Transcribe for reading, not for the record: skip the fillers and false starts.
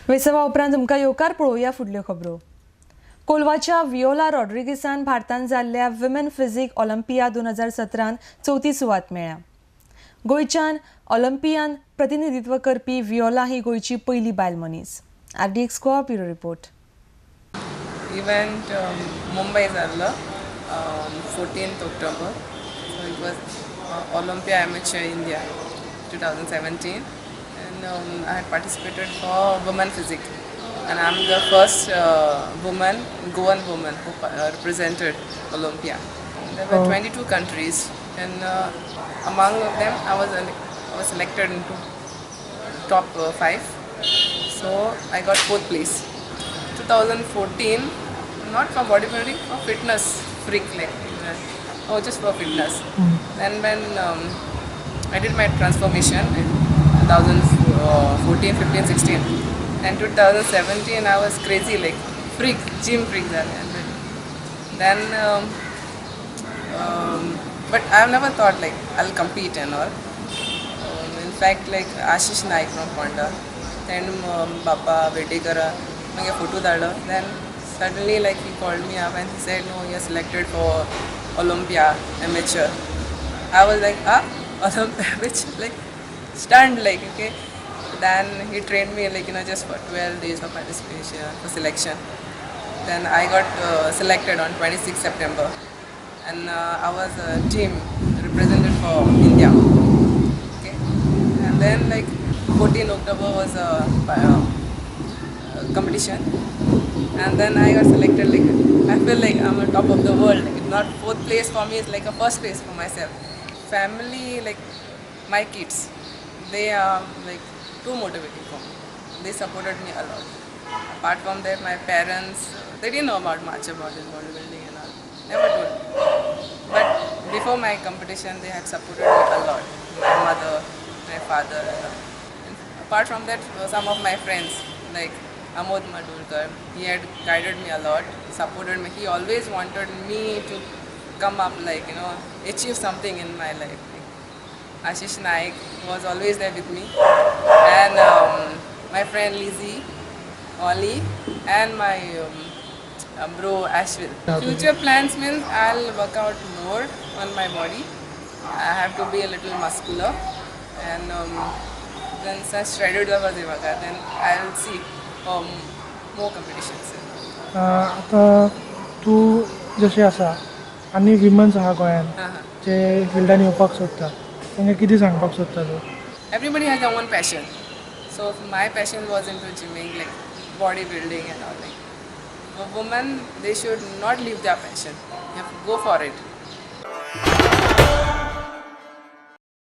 वेसवा उपरांत तुमकां येवकार पळोवया फुडल्यो खबरो. कोलवाच्या विओला रॉड्रिगीसान भारतांत जाल्ल्या विमेन फिजीक ऑलिंपिया 2017 चवथी सुवात मेळ्ळ्या. गोंयच्यान ऑलिंपियान प्रतिनिधित्व करपी विओला ही गोंयची पयली बायल मनीस. RDX Goa bureau report. Event Mumbai जाल्लो 14th October. So it was Olympia Amateur India 2017, and I had participated for women physique, and I'm the first Goan woman who represented Olympia. There were 22 countries, and among them I was selected into top 5. So I got 4th place. 2014, not for bodybuilding, for fitness freak, just for fitness. Then when I did my transformation in 2014, 15, 16, and 2017 I was crazy, gym freak. Then but I've never thought I'll compete and all. In fact, Ashish Naik from Ponda and Bappa Vedekara I photo dalo. Then suddenly he called me up and he said, no, you're selected for Olympia Amateur. I was like, Olympia Amateur, stunned, okay. Then he trained me just for 12 days of participation, for selection. Then I got selected on 26 September, and I was a team represented for India. Okay. And then 14 October was a competition, and then I got selected. I feel like I'm on top of the world. Not 4th place for me, it's like a 1st place for myself. Family, my kids, they are too motivating for me. They supported me a lot. Apart from that, my parents, they didn't know much about this bodybuilding and all. Never told me. But before my competition, they had supported me a lot. My mother, my father. And apart from that, some of my friends, Amod Madurkar, he had guided me a lot, supported me. He always wanted me to come up, achieve something in my life. Ashish Naik was always there with me, and my friend Lizzie, Ollie, and my bro Ashwin. Future plans means I'll work out more on my body. I have to be a little muscular, and then such shredded then I'll see more competitions. आता तू जशी आसा आनी women's आहा गोंयान जे फिल्डान येवपाक सोदता तांकां कितें सांगपाक सोदता तूं? Everybody has their own passion. So my passion was into gymming, bodybuilding and all. For women, they should not leave their passion. You have to go for it.